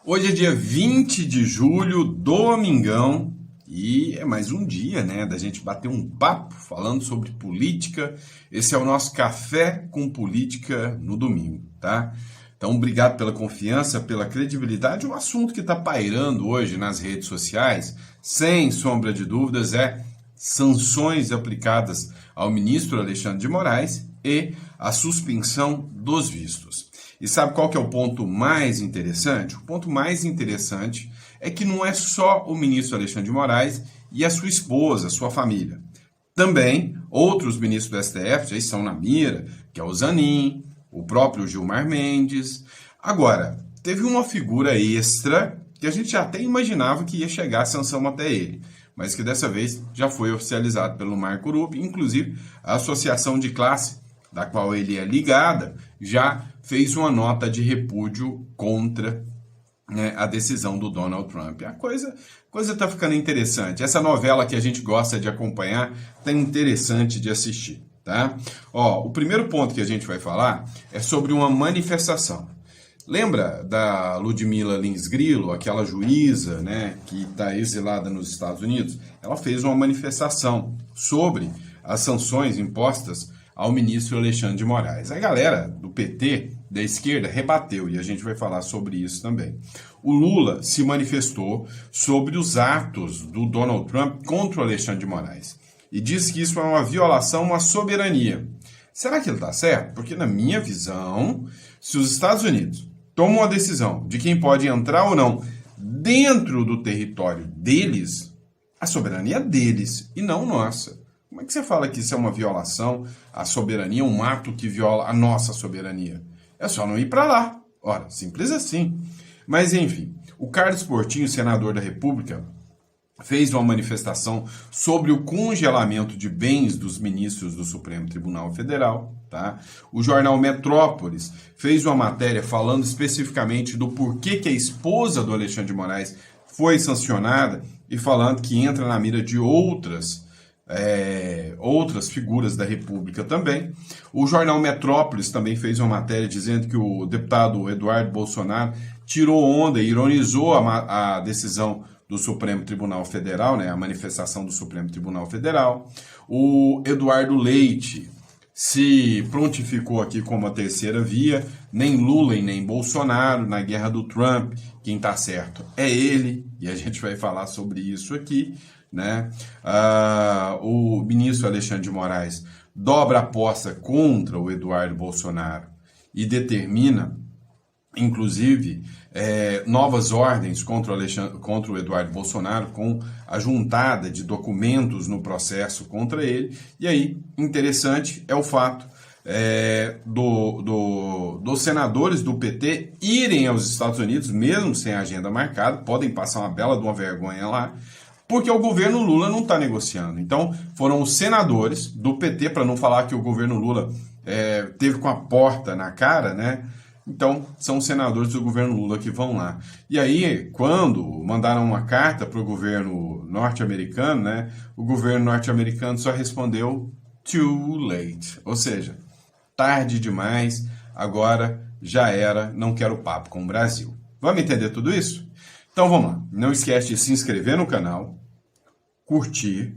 Hoje é dia 20 de julho, domingão, e é mais um dia, né, da gente bater um papo falando sobre política. Esse é o nosso Café com Política no domingo, tá? Então, obrigado pela confiança, pela credibilidade. O assunto que está pairando hoje nas redes sociais, sem sombra de dúvidas, é sanções aplicadas ao ministro Alexandre de Moraes e a suspensão dos vistos. E sabe qual que é o ponto mais interessante? O ponto mais interessante é que não é só o ministro Alexandre de Moraes e a sua esposa, a sua família. Também outros ministros do STF já estão na mira, que é o Zanin, o próprio Gilmar Mendes. Agora, teve uma figura extra que a gente já até imaginava que ia chegar a sanção até ele, mas que dessa vez já foi oficializado pelo Marco Rupp. Inclusive a associação de classe da qual ele é ligada, já fez uma nota de repúdio contra, né, a decisão do Donald Trump. A coisa está ficando interessante. Essa novela que a gente gosta de acompanhar está interessante de assistir, tá? O primeiro ponto que a gente vai falar é sobre uma manifestação. Lembra da Ludmila Lins Grillo, aquela juíza, né, que está exilada nos Estados Unidos? Ela fez uma manifestação sobre as sanções impostas ao ministro Alexandre de Moraes. A galera do PT, da esquerda, rebateu, e a gente vai falar sobre isso também. O Lula se manifestou sobre os atos do Donald Trump contra o Alexandre de Moraes e disse que isso é uma violação à soberania. Será que ele está certo? Porque, na minha visão, se os Estados Unidos tomam a decisão de quem pode entrar ou não dentro do território deles, a soberania é deles e não nossa. Como é que você fala que isso é uma violação à soberania, um ato que viola a nossa soberania? É só não ir para lá. Ora, simples assim. Mas, enfim, o Carlos Portinho, senador da República, fez uma manifestação sobre o congelamento de bens dos ministros do Supremo Tribunal Federal, tá? O jornal Metrópolis fez uma matéria falando especificamente do porquê que a esposa do Alexandre de Moraes foi sancionada e falando que entra na mira de outras figuras da República também. O jornal Metrópolis também fez uma matéria dizendo que o deputado Eduardo Bolsonaro tirou onda e ironizou a decisão do Supremo Tribunal Federal, né, a manifestação do Supremo Tribunal Federal. O Eduardo Leite se prontificou aqui como a terceira via, nem Lula e nem Bolsonaro na guerra do Trump, quem está certo é ele, e a gente vai falar sobre isso aqui, né? O ministro Alexandre de Moraes dobra a aposta contra o Eduardo Bolsonaro e determina, inclusive, novas ordens contra o Eduardo Bolsonaro, com a juntada de documentos no processo contra ele. E aí, interessante é o fato dos senadores do PT irem aos Estados Unidos, mesmo sem agenda marcada, podem passar uma bela de uma vergonha lá, porque o governo Lula não está negociando. Então, foram os senadores do PT, para não falar que o governo Lula teve com a porta na cara, né? Então, são os senadores do governo Lula que vão lá. E aí, quando mandaram uma carta para o governo norte-americano, né, o governo norte-americano só respondeu too late. Ou seja, tarde demais, agora já era, não quero papo com o Brasil. Vamos entender tudo isso? Então vamos lá, não esquece de se inscrever no canal, curtir,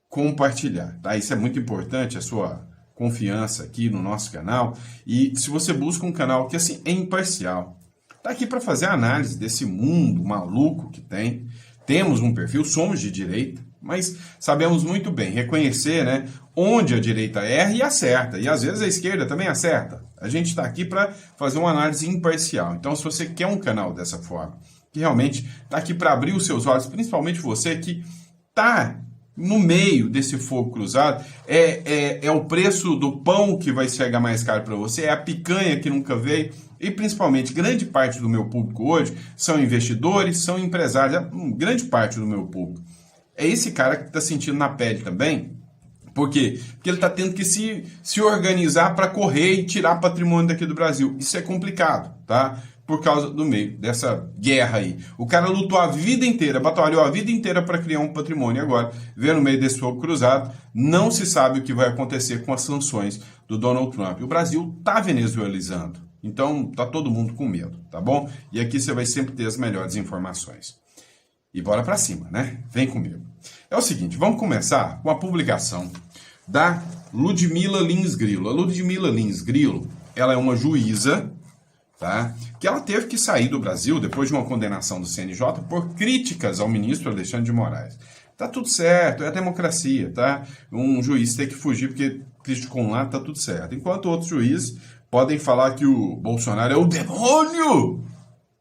compartilhar, tá? Isso é muito importante, a sua confiança aqui no nosso canal. E se você busca um canal que assim é imparcial, tá aqui para fazer a análise desse mundo maluco que tem. Temos um perfil, somos de direita, mas sabemos muito bem reconhecer, né, onde a direita erra e acerta, e às vezes a esquerda também acerta. A gente está aqui para fazer uma análise imparcial. Então, se você quer um canal dessa forma, que realmente está aqui para abrir os seus olhos, principalmente você que está no meio desse fogo cruzado, é o preço do pão que vai chegar mais caro para você, é a picanha que nunca veio, e principalmente grande parte do meu público hoje são investidores, são empresários, grande parte do meu público. É esse cara que está sentindo na pele também. Por quê? Porque ele está tendo que se organizar para correr e tirar patrimônio daqui do Brasil. Isso é complicado, tá? Por causa do meio dessa guerra aí. O cara lutou a vida inteira, batalhou a vida inteira para criar um patrimônio. Agora, vê no meio desse fogo cruzado, não se sabe o que vai acontecer com as sanções do Donald Trump. O Brasil está venezuelizando. Então, tá todo mundo com medo, tá bom? E aqui você vai sempre ter as melhores informações. E bora pra cima, né? Vem comigo. É o seguinte, vamos começar com a publicação da Ludmila Lins Grillo. A Ludmila Lins Grillo, ela é uma juíza, tá? Que ela teve que sair do Brasil depois de uma condenação do CNJ por críticas ao ministro Alexandre de Moraes. Tá tudo certo, é a democracia, tá? Um juiz tem que fugir porque criticou um lado, tá tudo certo. Enquanto outros juízes podem falar que o Bolsonaro é o demônio,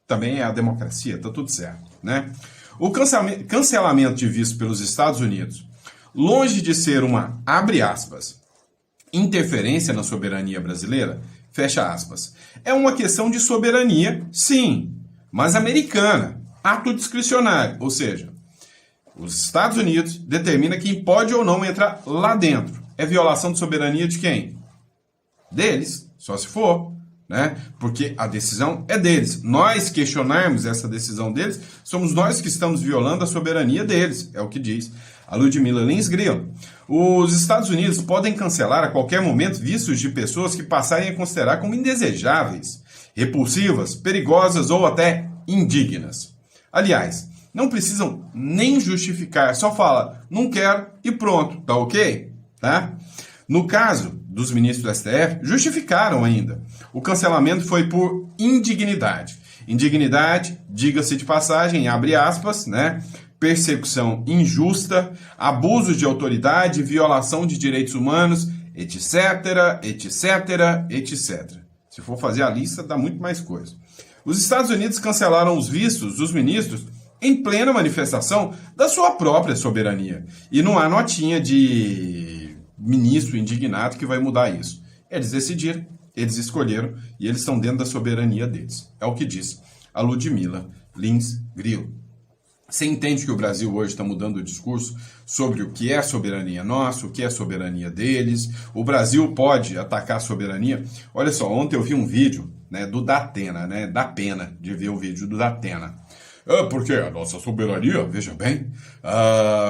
também é a democracia, tá tudo certo, né? O cancelamento de visto pelos Estados Unidos, longe de ser uma, abre aspas, interferência na soberania brasileira, fecha aspas, é uma questão de soberania, sim, mas americana, ato discricionário, ou seja, os Estados Unidos determina quem pode ou não entrar lá dentro. É violação de soberania de quem? Deles, só se for, né? Porque a decisão é deles. Nós questionarmos essa decisão deles, somos nós que estamos violando a soberania deles, é o que diz a Ludmila Lins Grillo. Os Estados Unidos podem cancelar a qualquer momento vistos de pessoas que passarem a considerar como indesejáveis, repulsivas, perigosas ou até indignas. Aliás, não precisam nem justificar, só fala, não quero e pronto, tá ok? Tá? No caso dos ministros do STF, justificaram ainda. O cancelamento foi por indignidade. Indignidade, diga-se de passagem, abre aspas, né? Persecução injusta, abuso de autoridade, violação de direitos humanos, etc, etc, etc. Se for fazer a lista, dá muito mais coisa. Os Estados Unidos cancelaram os vistos dos ministros em plena manifestação da sua própria soberania. E não há notinha de ministro indignado que vai mudar isso. Eles decidiram, eles escolheram e eles estão dentro da soberania deles. É o que diz a Ludmila Lins Grillo. Você entende que o Brasil hoje está mudando o discurso sobre o que é soberania nossa, o que é soberania deles. O Brasil pode atacar a soberania. Olha só, ontem eu vi um vídeo, né, do Datena, né? Dá pena de ver o vídeo do Datena. Porque a nossa soberania, veja bem,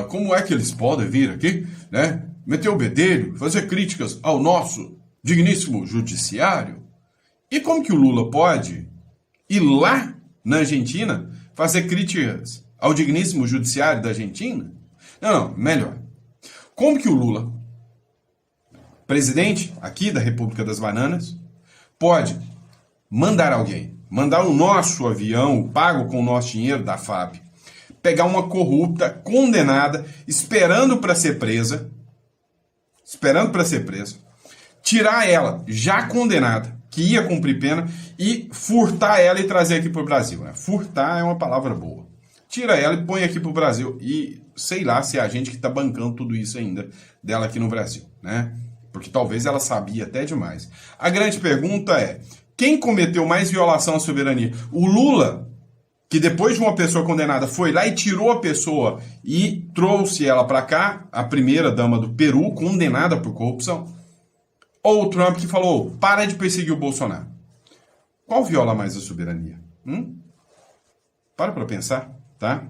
como é que eles podem vir aqui, né, meter o bedelho, fazer críticas ao nosso digníssimo judiciário? E como que o Lula pode ir lá na Argentina fazer críticas ao digníssimo judiciário da Argentina? Não, melhor. Como que o Lula, presidente aqui da República das Bananas, pode mandar alguém, mandar o nosso avião, pago com o nosso dinheiro da FAB, pegar uma corrupta, condenada, esperando para ser presa, tirar ela, já condenada, que ia cumprir pena, e furtar ela e trazer aqui para o Brasil. Né? Furtar é uma palavra boa. Tira ela e põe aqui para o Brasil. E sei lá se é a gente que está bancando tudo isso ainda dela aqui no Brasil. Né? Porque talvez ela sabia até demais. A grande pergunta é, quem cometeu mais violação à soberania? O Lula, que depois de uma pessoa condenada foi lá e tirou a pessoa e trouxe ela para cá, a primeira dama do Peru, condenada por corrupção? Ou o Trump que falou, para de perseguir o Bolsonaro? Qual viola mais a soberania? Para pensar, tá?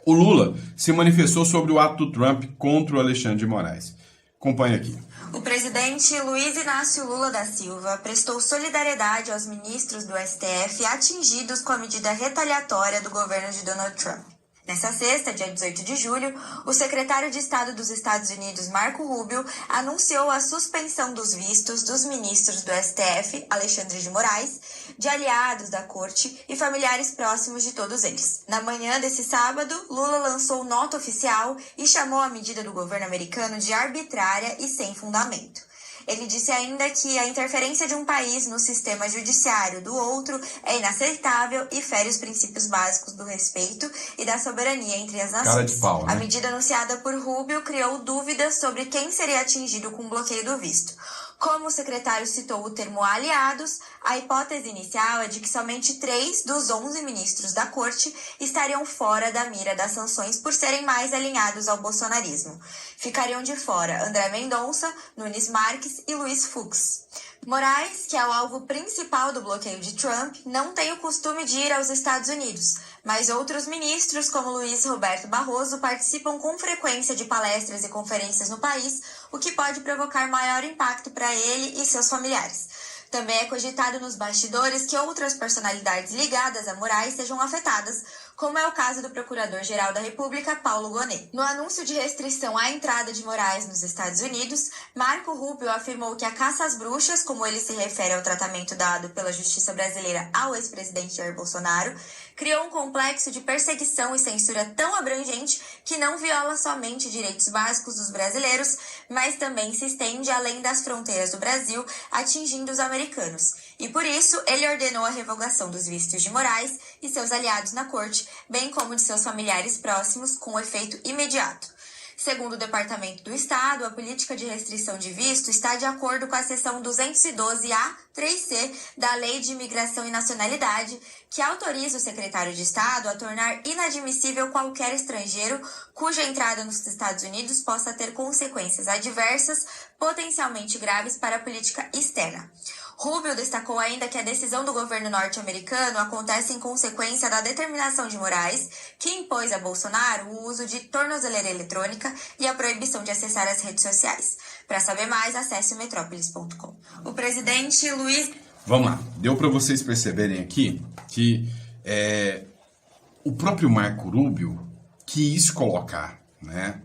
O Lula se manifestou sobre o ato do Trump contra o Alexandre de Moraes. Acompanhe aqui. O presidente Luiz Inácio Lula da Silva prestou solidariedade aos ministros do STF atingidos com a medida retaliatória do governo de Donald Trump. Nessa sexta, dia 18 de julho, o secretário de Estado dos Estados Unidos, Marco Rubio, anunciou a suspensão dos vistos dos ministros do STF, Alexandre de Moraes, de aliados da corte e familiares próximos de todos eles. Na manhã desse sábado, Lula lançou nota oficial e chamou a medida do governo americano de arbitrária e sem fundamento. Ele disse ainda que a interferência de um país no sistema judiciário do outro é inaceitável e fere os princípios básicos do respeito e da soberania entre as nações. Cara de pau, né? A medida anunciada por Rubio criou dúvidas sobre quem seria atingido com o bloqueio do visto. Como o secretário citou o termo aliados, a hipótese inicial é de que somente 3 dos 11 ministros da corte estariam fora da mira das sanções por serem mais alinhados ao bolsonarismo. Ficariam de fora André Mendonça, Nunes Marques e Luiz Fux. Moraes, que é o alvo principal do bloqueio de Trump, não tem o costume de ir aos Estados Unidos, mas outros ministros, como Luiz Roberto Barroso, participam com frequência de palestras e conferências no país, o que pode provocar maior impacto para ele e seus familiares. Também é cogitado nos bastidores que outras personalidades ligadas a Moraes sejam afetadas, como é o caso do Procurador-Geral da República, Paulo Gonet. No anúncio de restrição à entrada de Moraes nos Estados Unidos, Marco Rubio afirmou que a caça às bruxas, como ele se refere ao tratamento dado pela justiça brasileira ao ex-presidente Jair Bolsonaro, criou um complexo de perseguição e censura tão abrangente que não viola somente direitos básicos dos brasileiros, mas também se estende além das fronteiras do Brasil, atingindo os americanos. E por isso, ele ordenou a revogação dos vistos de Moraes e seus aliados na corte, bem como de seus familiares próximos, com efeito imediato. Segundo o Departamento do Estado, a política de restrição de visto está de acordo com a seção 212-A-3C da Lei de Imigração e Nacionalidade, que autoriza o secretário de Estado a tornar inadmissível qualquer estrangeiro cuja entrada nos Estados Unidos possa ter consequências adversas, potencialmente graves para a política externa. Rubio destacou ainda que a decisão do governo norte-americano acontece em consequência da determinação de Moraes, que impôs a Bolsonaro o uso de tornozeleira eletrônica e a proibição de acessar as redes sociais. Para saber mais, acesse o metrópolis.com. O presidente Luiz... Vamos lá, deu para vocês perceberem aqui que o próprio Marco Rubio quis colocar, né,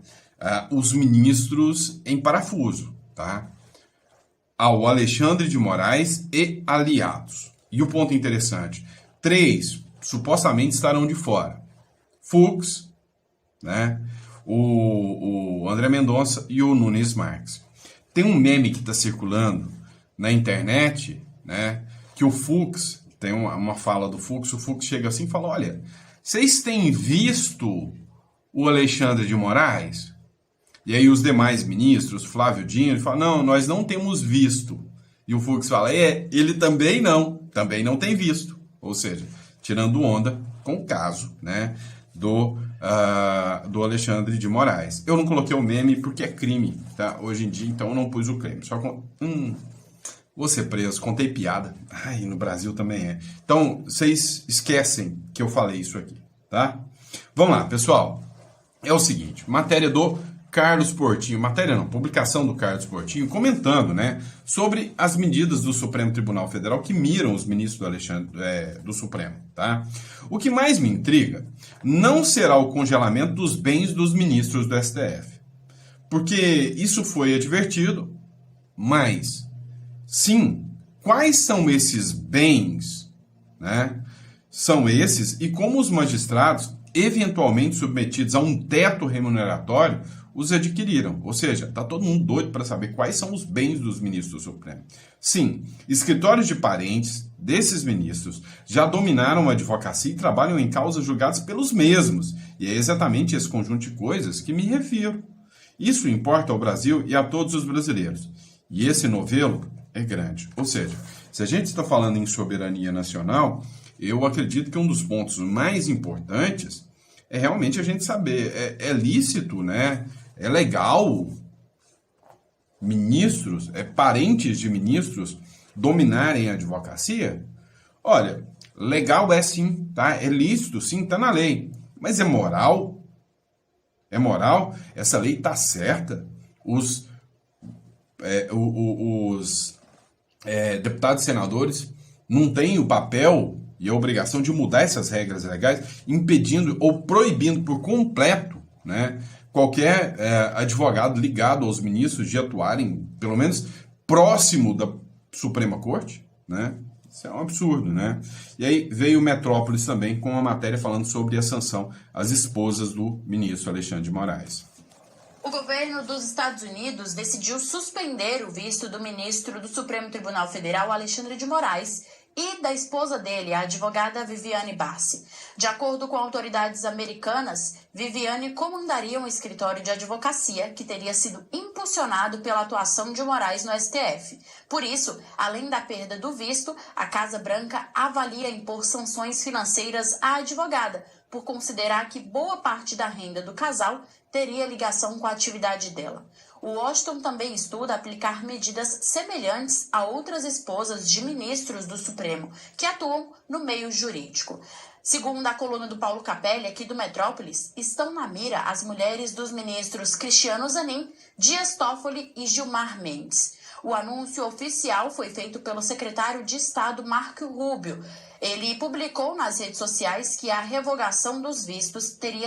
os ministros em parafuso, tá? Ao Alexandre de Moraes e aliados. E o ponto interessante, 3 supostamente estarão de fora. Fux, né, o André Mendonça e o Nunes Marques. Tem um meme que está circulando na internet, né, que o Fux, tem uma fala do Fux, o Fux chega assim e fala, olha, vocês têm visto o Alexandre de Moraes? E aí os demais ministros, Flávio Dino, ele fala, não, nós não temos visto. E o Fux fala, ele também não tem visto. Ou seja, tirando onda com o caso, né, do Alexandre de Moraes. Eu não coloquei o meme porque é crime, tá? Hoje em dia, então eu não pus o crime. Só vou ser preso, contei piada. Ai, no Brasil também é. Então, vocês esquecem que eu falei isso aqui, tá? Vamos lá, pessoal. É o seguinte, matéria do Carlos Portinho, publicação do Carlos Portinho, comentando, né, sobre as medidas do Supremo Tribunal Federal que miram os ministros do Supremo, tá? O que mais me intriga não será o congelamento dos bens dos ministros do STF, porque isso foi advertido, mas, sim, quais são esses bens, né? São esses e como os magistrados, eventualmente submetidos a um teto remuneratório, os adquiriram. Ou seja, está todo mundo doido para saber quais são os bens dos ministros do Supremo. Sim, escritórios de parentes desses ministros já dominaram a advocacia e trabalham em causas julgadas pelos mesmos. E é exatamente esse conjunto de coisas que me refiro. Isso importa ao Brasil e a todos os brasileiros. E esse novelo é grande. Ou seja, se a gente está falando em soberania nacional, eu acredito que um dos pontos mais importantes é realmente a gente saber, é lícito, né? É legal ministros, parentes de ministros dominarem a advocacia? Olha, legal é sim, tá? É lícito, sim, tá na lei. Mas é moral? É moral? Essa lei tá certa? Os deputados e senadores não têm o papel e a obrigação de mudar essas regras legais, impedindo ou proibindo por completo, né, qualquer advogado ligado aos ministros de atuarem, pelo menos, próximo da Suprema Corte, né? Isso é um absurdo, né? E aí veio o Metrópolis também com uma matéria falando sobre a sanção às esposas do ministro Alexandre de Moraes. O governo dos Estados Unidos decidiu suspender o visto do ministro do Supremo Tribunal Federal, Alexandre de Moraes, e da esposa dele, a advogada Viviane Bassi. De acordo com autoridades americanas, Viviane comandaria um escritório de advocacia que teria sido impulsionado pela atuação de Moraes no STF. Por isso, além da perda do visto, a Casa Branca avalia impor sanções financeiras à advogada, por considerar que boa parte da renda do casal teria ligação com a atividade dela. O Washington também estuda aplicar medidas semelhantes a outras esposas de ministros do Supremo que atuam no meio jurídico. Segundo a coluna do Paulo Capelli, aqui do Metrópolis, estão na mira as mulheres dos ministros Cristiano Zanin, Dias Toffoli e Gilmar Mendes. O anúncio oficial foi feito pelo secretário de Estado Marco Rubio. Ele publicou nas redes sociais que a revogação dos vistos teria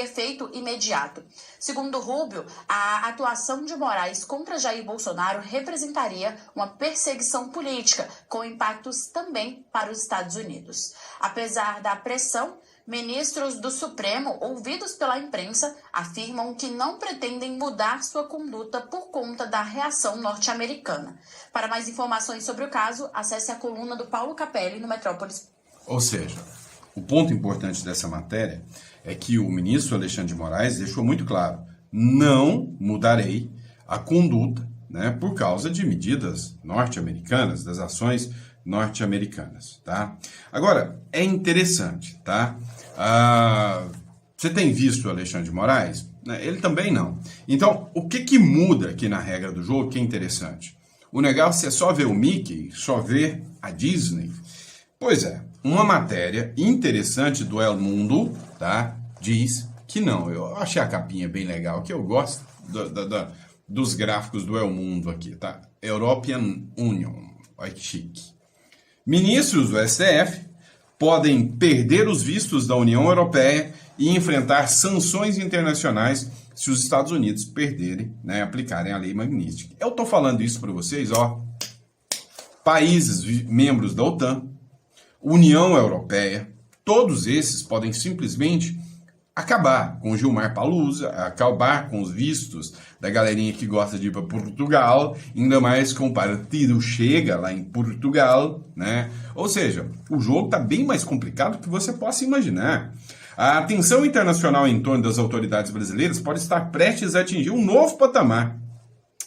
efeito imediato. Segundo Rubio, a atuação de Moraes contra Jair Bolsonaro representaria uma perseguição política, com impactos também para os Estados Unidos. Apesar da pressão, ministros do Supremo, ouvidos pela imprensa, afirmam que não pretendem mudar sua conduta por conta da reação norte-americana. Para mais informações sobre o caso, acesse a coluna do Paulo Capelli no Metrópolis. Ou seja, o ponto importante dessa matéria é que o ministro Alexandre de Moraes deixou muito claro: não mudarei a conduta, né, por causa de medidas norte-americanas, das ações norte-americanas, tá? Agora, é interessante, tá? Você tem visto o Alexandre de Moraes? Ele também não. Então, o que muda aqui na regra do jogo que é interessante? O negócio é só ver o Mickey, só ver a Disney? Pois é, uma matéria interessante do El Mundo, tá, diz que não. Eu achei a capinha bem legal, que eu gosto dos gráficos do El Mundo aqui, tá? European Union, olha que chique. Ministros do STF podem perder os vistos da União Europeia e enfrentar sanções internacionais se os Estados Unidos perderem, né, aplicarem a lei Magnitsky. Eu estou falando isso para vocês, ó. Países membros da OTAN, União Europeia, todos esses podem simplesmente acabar com o Gilmar Palusa, acabar com os vistos da galerinha que gosta de ir para Portugal, ainda mais com o partido Chega lá em Portugal, né? Ou seja, o jogo está bem mais complicado do que você possa imaginar. A atenção internacional em torno das autoridades brasileiras pode estar prestes a atingir um novo patamar.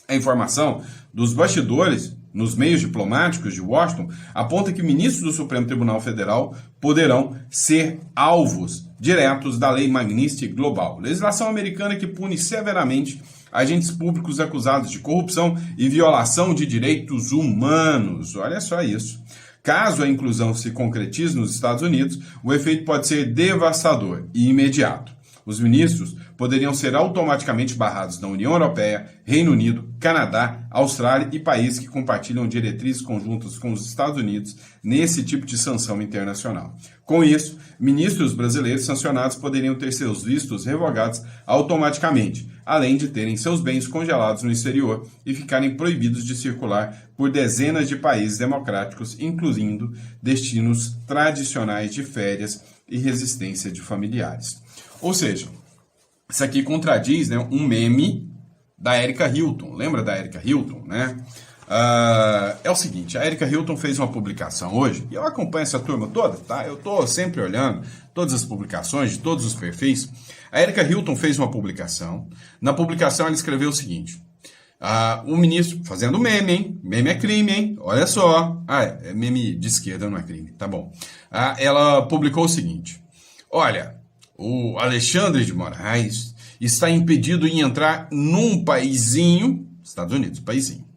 A informação dos bastidores nos meios diplomáticos de Washington aponta que ministros do Supremo Tribunal Federal poderão ser alvos diretos da Lei Magnitsky Global, legislação americana que pune severamente agentes públicos acusados de corrupção e violação de direitos humanos. Olha só isso. Caso a inclusão se concretize nos Estados Unidos, o efeito pode ser devastador e imediato. Os ministros poderiam ser automaticamente barrados na União Europeia, Reino Unido, Canadá, Austrália e países que compartilham diretrizes conjuntas com os Estados Unidos nesse tipo de sanção internacional. Com isso, ministros brasileiros sancionados poderiam ter seus vistos revogados automaticamente, além de terem seus bens congelados no exterior e ficarem proibidos de circular por dezenas de países democráticos, incluindo destinos tradicionais de férias e resistência de familiares. Ou seja, isso aqui contradiz, né, um meme da Erika Hilton. Lembra da Erika Hilton, né? É o seguinte, a Erika Hilton fez uma publicação hoje, e eu acompanho essa turma toda, tá? Eu tô sempre olhando todas as publicações de todos os perfis. A Erika Hilton fez uma publicação. Na publicação ela escreveu o seguinte: o ministro, fazendo meme, hein? Meme é crime, hein? Olha só. É meme de esquerda, não é crime, tá bom. Ela publicou o seguinte: olha, o Alexandre de Moraes está impedido em entrar num paizinho, Estados Unidos, paizinho,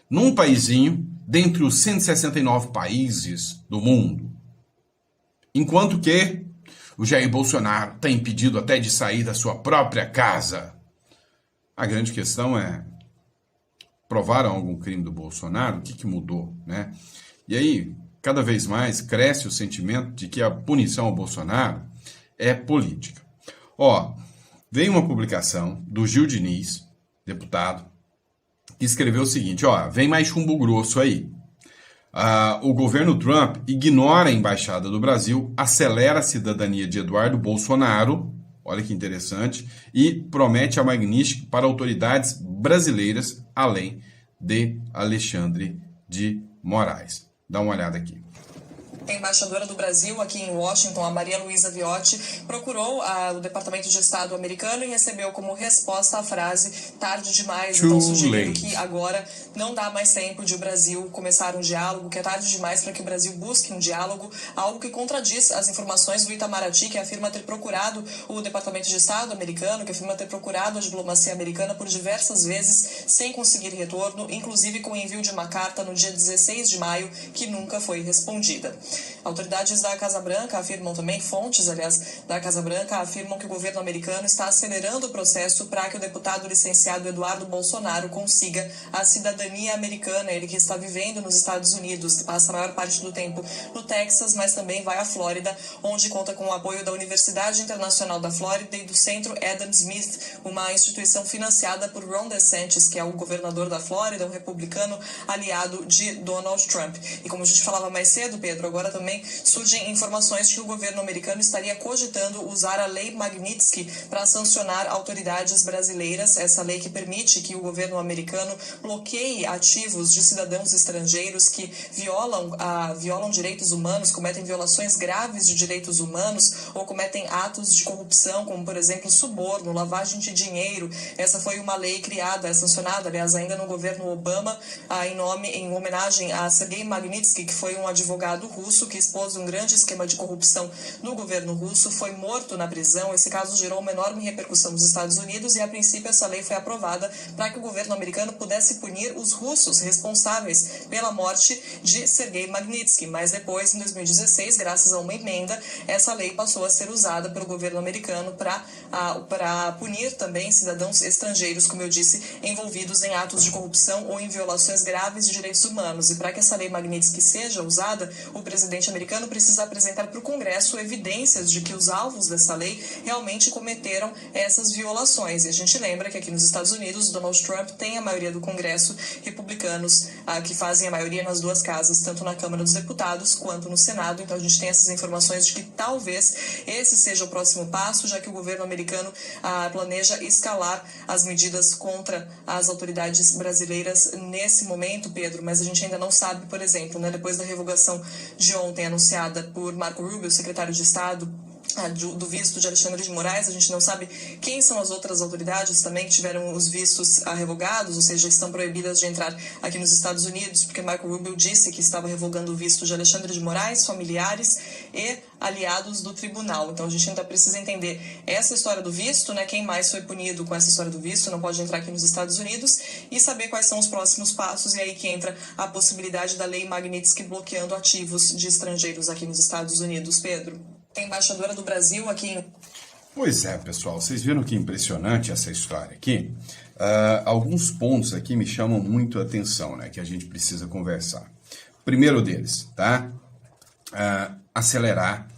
num paizinho dentre os 169 países do mundo. Enquanto que o Jair Bolsonaro está impedido até de sair da sua própria casa. A grande questão é, provaram algum crime do Bolsonaro? O que mudou, né? E aí, cada vez mais cresce o sentimento de que a punição ao Bolsonaro é política. Veio uma publicação do Gil Diniz, deputado, que escreveu o seguinte: vem mais chumbo grosso aí. O governo Trump ignora a Embaixada do Brasil, acelera a cidadania de Eduardo Bolsonaro, olha que interessante, e promete a Magnitsky para autoridades brasileiras, além de Alexandre de Moraes. Dá uma olhada aqui. A embaixadora do Brasil aqui em Washington, a Maria Luísa Viotti, procurou o Departamento de Estado americano e recebeu como resposta a frase "tarde demais", então sugerindo que agora não dá mais tempo de o Brasil começar um diálogo, que é tarde demais para que o Brasil busque um diálogo, algo que contradiz as informações do Itamaraty, que afirma ter procurado o Departamento de Estado americano, que afirma ter procurado a diplomacia americana por diversas vezes sem conseguir retorno, inclusive com o envio de uma carta no dia 16 de maio, que nunca foi respondida. Autoridades da Casa Branca afirmam também, fontes, aliás, da Casa Branca afirmam que o governo americano está acelerando o processo para que o deputado licenciado Eduardo Bolsonaro consiga a cidadania americana. Ele que está vivendo nos Estados Unidos, passa a maior parte do tempo no Texas, mas também vai à Flórida, onde conta com o apoio da Universidade Internacional da Flórida e do Centro Adam Smith, uma instituição financiada por Ron DeSantis, que é o governador da Flórida, um republicano aliado de Donald Trump. E como a gente falava mais cedo, Pedro, agora também surgem informações de que o governo americano estaria cogitando usar a Lei Magnitsky para sancionar autoridades brasileiras, essa lei que permite que o governo americano bloqueie ativos de cidadãos estrangeiros que violam direitos humanos, cometem violações graves de direitos humanos ou cometem atos de corrupção, como, por exemplo, suborno, lavagem de dinheiro. Essa foi uma lei criada, sancionada, aliás, ainda no governo Obama, em homenagem a Sergei Magnitsky, que foi um advogado russo que expôs um grande esquema de corrupção no governo russo, foi morto na prisão. Esse caso gerou uma enorme repercussão nos Estados Unidos e, a princípio, essa lei foi aprovada para que o governo americano pudesse punir os russos responsáveis pela morte de Sergei Magnitsky. Mas depois, em 2016, graças a uma emenda, essa lei passou a ser usada pelo governo americano para punir também cidadãos estrangeiros, como eu disse, envolvidos em atos de corrupção ou em violações graves de direitos humanos. E para que essa lei Magnitsky seja usada, o presidente americano precisa apresentar para o Congresso evidências de que os alvos dessa lei realmente cometeram essas violações. E a gente lembra que aqui nos Estados Unidos, Donald Trump tem a maioria do Congresso, republicanos que fazem a maioria nas duas casas, tanto na Câmara dos Deputados quanto no Senado. Então a gente tem essas informações de que talvez esse seja o próximo passo, já que o governo americano planeja escalar as medidas contra as autoridades brasileiras nesse momento, Pedro, mas a gente ainda não sabe, por exemplo, depois da revogação de ontem anunciada por Marco Rubio, secretário de Estado, do visto de Alexandre de Moraes, a gente não sabe quem são as outras autoridades também que tiveram os vistos revogados, ou seja, estão proibidas de entrar aqui nos Estados Unidos, porque Marco Rubio disse que estava revogando o visto de Alexandre de Moraes, familiares e aliados do tribunal. Então a gente ainda precisa entender essa história do visto, quem mais foi punido com essa história do visto, não pode entrar aqui nos Estados Unidos, e saber quais são os próximos passos, e aí que entra a possibilidade da Lei Magnitsky bloqueando ativos de estrangeiros aqui nos Estados Unidos, Pedro. Tem embaixadora do Brasil aqui. Pois é, pessoal, vocês viram que impressionante essa história aqui? Alguns pontos aqui me chamam muito a atenção, que a gente precisa conversar. Primeiro deles, tá? Acelerar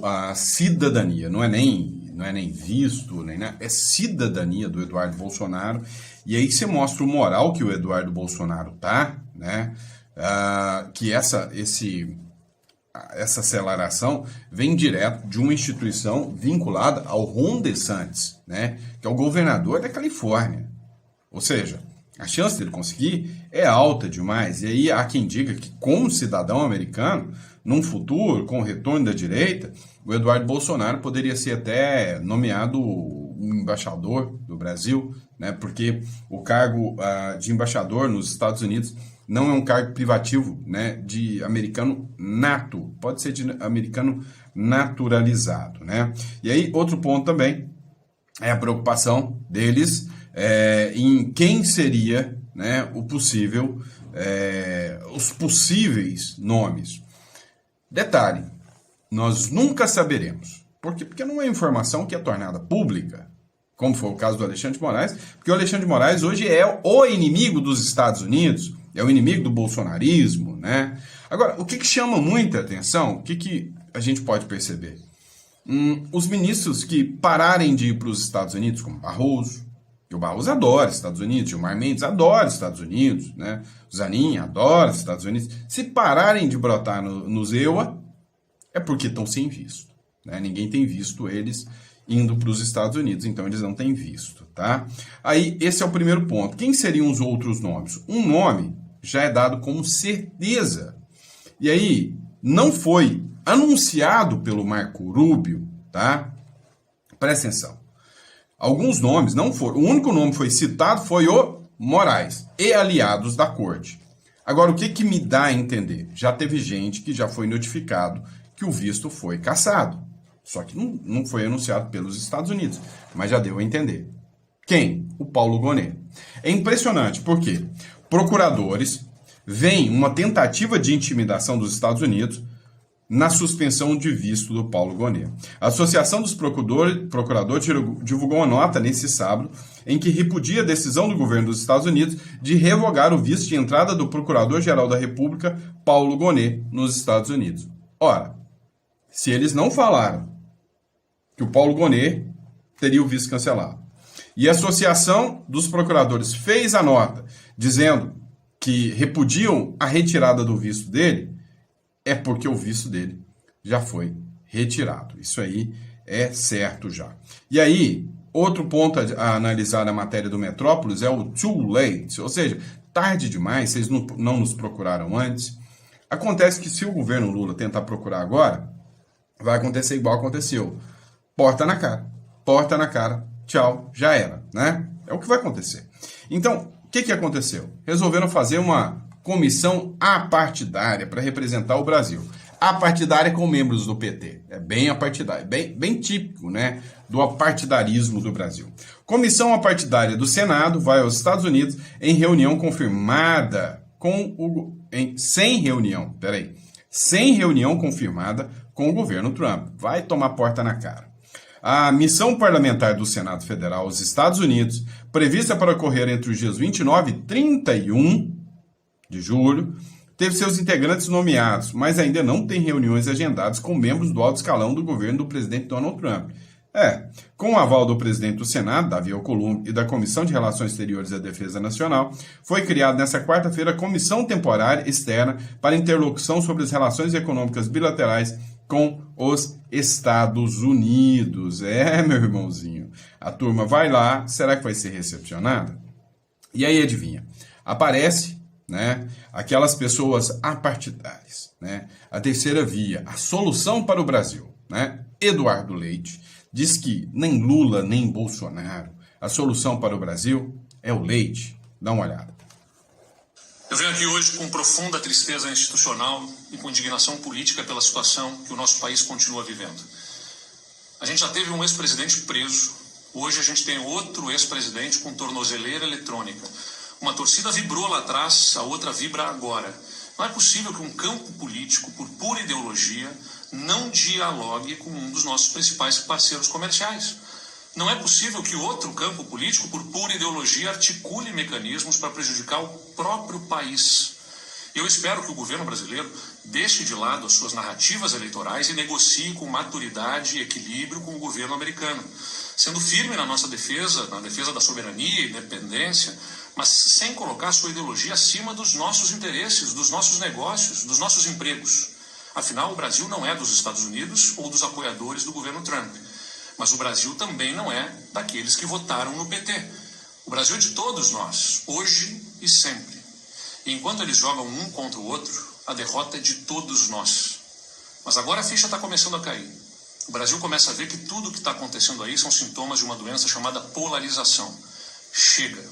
a cidadania, não é nem visto, nem nada, é cidadania do Eduardo Bolsonaro. E aí você mostra o moral que o Eduardo Bolsonaro tá, que essa aceleração vem direto de uma instituição vinculada ao Ron DeSantis, que é o governador da Califórnia. Ou seja, a chance dele conseguir é alta demais. E aí há quem diga que, como cidadão americano, num futuro, com o retorno da direita, o Eduardo Bolsonaro poderia ser até nomeado um embaixador do Brasil, porque o cargo de embaixador nos Estados Unidos não é um cargo privativo, de americano nato, pode ser de americano naturalizado, E aí, outro ponto também é a preocupação deles em quem seria, os possíveis nomes. Detalhe, nós nunca saberemos. Por quê? Porque não é informação que é tornada pública, como foi o caso do Alexandre de Moraes, porque o Alexandre de Moraes hoje é o inimigo dos Estados Unidos, é o inimigo do bolsonarismo, Agora, o que chama muita atenção, o que a gente pode perceber? Os ministros que pararem de ir para os Estados Unidos, como Barroso, que o Barroso adora os Estados Unidos, Gilmar Mendes adora os Estados Unidos, o Zanin adora os Estados Unidos, se pararem de brotar nos EUA, é porque estão sem visto, Ninguém tem visto eles indo para os Estados Unidos, então eles não têm visto, tá? Aí, esse é o primeiro ponto. Quem seriam os outros nomes? Um nome já é dado como certeza. E aí, não foi anunciado pelo Marco Rubio, tá? Presta atenção. Alguns nomes não foram. O único nome que foi citado foi o Moraes e aliados da corte. Agora, o que me dá a entender? Já teve gente que já foi notificado que o visto foi cassado. Só que não foi anunciado pelos Estados Unidos, mas já deu a entender. Quem? O Paulo Gonet. É impressionante, porque procuradores veem uma tentativa de intimidação dos Estados Unidos na suspensão de visto do Paulo Gonet. A Associação dos Procuradores divulgou uma nota nesse sábado em que repudia a decisão do governo dos Estados Unidos de revogar o visto de entrada do Procurador-Geral da República, Paulo Gonet, nos Estados Unidos. Ora, se eles não falaram que o Paulo Gonet teria o visto cancelado, e a Associação dos Procuradores fez a nota dizendo que repudiam a retirada do visto dele, é porque o visto dele já foi retirado. Isso aí é certo já. E aí, outro ponto a analisar na matéria do Metrópolis é o too late, ou seja, tarde demais, vocês não nos procuraram antes. Acontece que se o governo Lula tentar procurar agora, vai acontecer igual aconteceu. Porta na cara, tchau, já era, né? É o que vai acontecer. Então, o que aconteceu? Resolveram fazer uma comissão apartidária para representar o Brasil. Apartidária com membros do PT. É bem apartidária, bem típico, né, do apartidarismo do Brasil. Comissão apartidária do Senado vai aos Estados Unidos em reunião confirmada sem reunião confirmada com o governo Trump. Vai tomar porta na cara. A missão parlamentar do Senado Federal aos Estados Unidos, prevista para ocorrer entre os dias 29 e 31 de julho, teve seus integrantes nomeados, mas ainda não tem reuniões agendadas com membros do alto escalão do governo do presidente Donald Trump. Com o aval do presidente do Senado, Davi Alcolumbre, e da Comissão de Relações Exteriores e Defesa Nacional, foi criada nesta quarta-feira a Comissão Temporária Externa para Interlocução sobre as Relações Econômicas Bilaterais com os Estados Unidos. Meu irmãozinho. A turma vai lá, será que vai ser recepcionada? E aí, adivinha? Aparece, né, aquelas pessoas apartidárias, né? A terceira via, a solução para o Brasil, né? Eduardo Leite diz que nem Lula, nem Bolsonaro, a solução para o Brasil é o leite. Dá uma olhada. Eu venho aqui hoje com profunda tristeza institucional e com indignação política pela situação que o nosso país continua vivendo. A gente já teve um ex-presidente preso, hoje a gente tem outro ex-presidente com tornozeleira eletrônica. Uma torcida vibrou lá atrás, a outra vibra agora. Não é possível que um campo político, por pura ideologia, não dialogue com um dos nossos principais parceiros comerciais. Não é possível que outro campo político, por pura ideologia, articule mecanismos para prejudicar o próprio país. Eu espero que o governo brasileiro deixe de lado as suas narrativas eleitorais e negocie com maturidade e equilíbrio com o governo americano, sendo firme na nossa defesa, na defesa da soberania e independência, mas sem colocar sua ideologia acima dos nossos interesses, dos nossos negócios, dos nossos empregos. Afinal, o Brasil não é dos Estados Unidos ou dos apoiadores do governo Trump. Mas o Brasil também não é daqueles que votaram no PT. O Brasil é de todos nós, hoje e sempre. E enquanto eles jogam um contra o outro, a derrota é de todos nós. Mas agora a ficha está começando a cair. O Brasil começa a ver que tudo o que está acontecendo aí são sintomas de uma doença chamada polarização. Chega.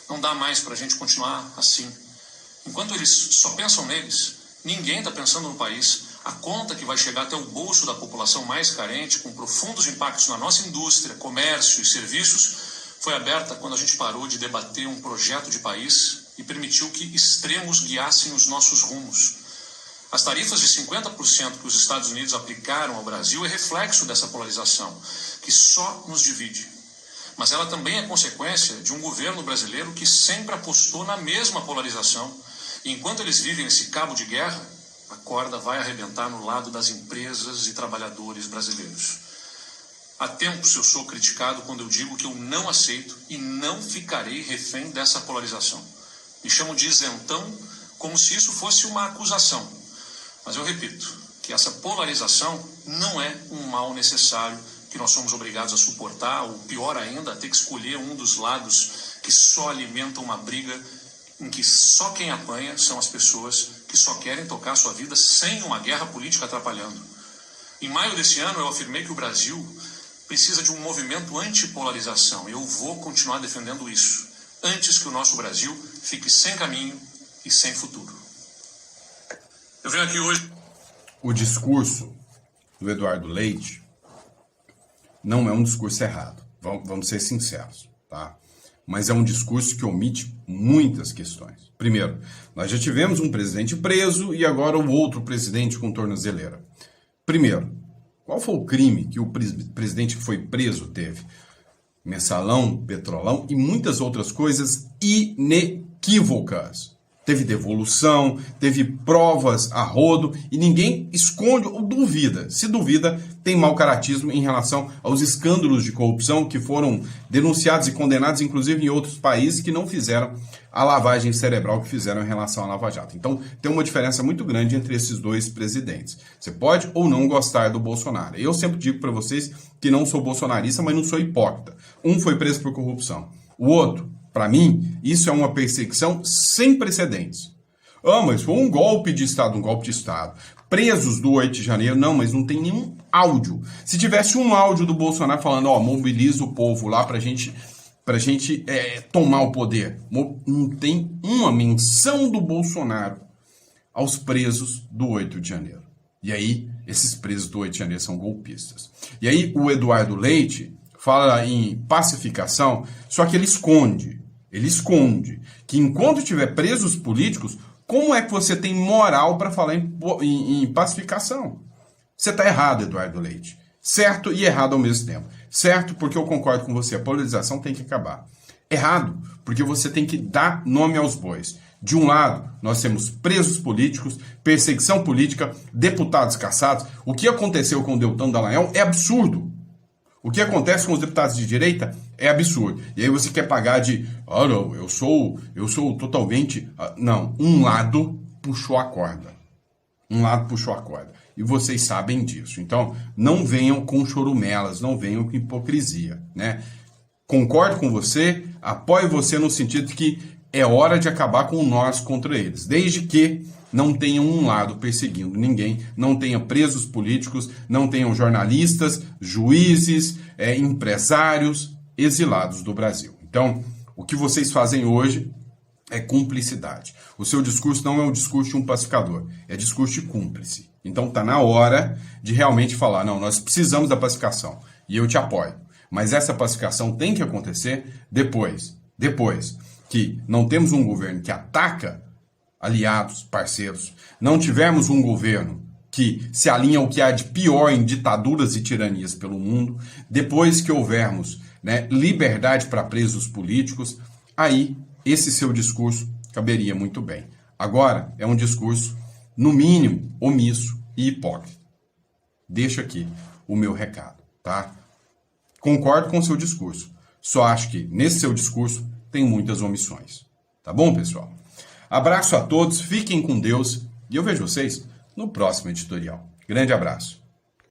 Não dá mais para a gente continuar assim. Enquanto eles só pensam neles, ninguém está pensando no país. A conta que vai chegar até o bolso da população mais carente, com profundos impactos na nossa indústria, comércio e serviços, foi aberta quando a gente parou de debater um projeto de país e permitiu que extremos guiassem os nossos rumos. As tarifas de 50% que os Estados Unidos aplicaram ao Brasil é reflexo dessa polarização, que só nos divide. Mas ela também é consequência de um governo brasileiro que sempre apostou na mesma polarização. E enquanto eles vivem esse cabo de guerra, a corda vai arrebentar no lado das empresas e trabalhadores brasileiros. Há tempos eu sou criticado quando eu digo que eu não aceito e não ficarei refém dessa polarização. Me chamam de isentão, como se isso fosse uma acusação. Mas eu repito que essa polarização não é um mal necessário que nós somos obrigados a suportar, ou pior ainda, a ter que escolher um dos lados que só alimentam uma briga em que só quem apanha são as pessoas que só querem tocar sua vida sem uma guerra política atrapalhando. Em maio desse ano, eu afirmei que o Brasil precisa de um movimento antipolarização. Eu vou continuar defendendo isso, antes que o nosso Brasil fique sem caminho e sem futuro. Eu venho aqui hoje... O discurso do Eduardo Leite não é um discurso errado, vamos ser sinceros, tá? Mas é um discurso que omite muitas questões. Primeiro, nós já tivemos um presidente preso e agora o outro presidente com tornozeleira. Primeiro, qual foi o crime que o presidente que foi preso teve? Mensalão, Petrolão e muitas outras coisas inequívocas. Teve devolução, teve provas a rodo e ninguém esconde ou duvida. Se duvida, tem mau caratismo em relação aos escândalos de corrupção que foram denunciados e condenados, inclusive em outros países que não fizeram a lavagem cerebral que fizeram em relação à Lava Jato. Então, tem uma diferença muito grande entre esses dois presidentes. Você pode ou não gostar do Bolsonaro. Eu sempre digo para vocês que não sou bolsonarista, mas não sou hipócrita. Um foi preso por corrupção. O outro, para mim, isso é uma perseguição sem precedentes. Ah, mas foi um golpe de Estado, Presos do 8 de janeiro, não, mas não tem nenhum áudio. Se tivesse um áudio do Bolsonaro falando, ó, mobiliza o povo lá pra gente tomar o poder. Não tem uma menção do Bolsonaro aos presos do 8 de janeiro. E aí, esses presos do 8 de janeiro são golpistas. E aí, o Eduardo Leite fala em pacificação, só que ele esconde que enquanto tiver presos políticos, como é que você tem moral para falar em pacificação? Você está errado, Eduardo Leite. Certo e errado ao mesmo tempo. Certo, porque eu concordo com você, a polarização tem que acabar. Errado, porque você tem que dar nome aos bois. De um lado, nós temos presos políticos, perseguição política, deputados caçados. O que aconteceu com o Deltan Dallagnol é absurdo. O que acontece com os deputados de direita é absurdo. E aí você quer pagar de, não, eu sou totalmente... Não, um lado puxou a corda. E vocês sabem disso. Então, não venham com chorumelas, não venham com hipocrisia, né? Concordo com você, apoio você no sentido de que é hora de acabar com nós contra eles. Desde que não tenham um lado perseguindo ninguém, não tenha presos políticos, não tenham jornalistas, juízes, empresários exilados do Brasil. Então, o que vocês fazem hoje é cumplicidade. O seu discurso não é um discurso de um pacificador, é discurso de cúmplice. Então, está na hora de realmente falar, não, nós precisamos da pacificação e eu te apoio. Mas essa pacificação tem que acontecer depois que não temos um governo que ataca aliados, parceiros, não tivermos um governo que se alinha ao que há de pior em ditaduras e tiranias pelo mundo, depois que houvermos, né, liberdade para presos políticos, aí esse seu discurso caberia muito bem. Agora é um discurso, no mínimo, omisso e hipócrita. Deixa aqui o meu recado, tá? Concordo com o seu discurso, só acho que nesse seu discurso tem muitas omissões. Tá bom, pessoal? Abraço a todos, fiquem com Deus e eu vejo vocês no próximo editorial. Grande abraço.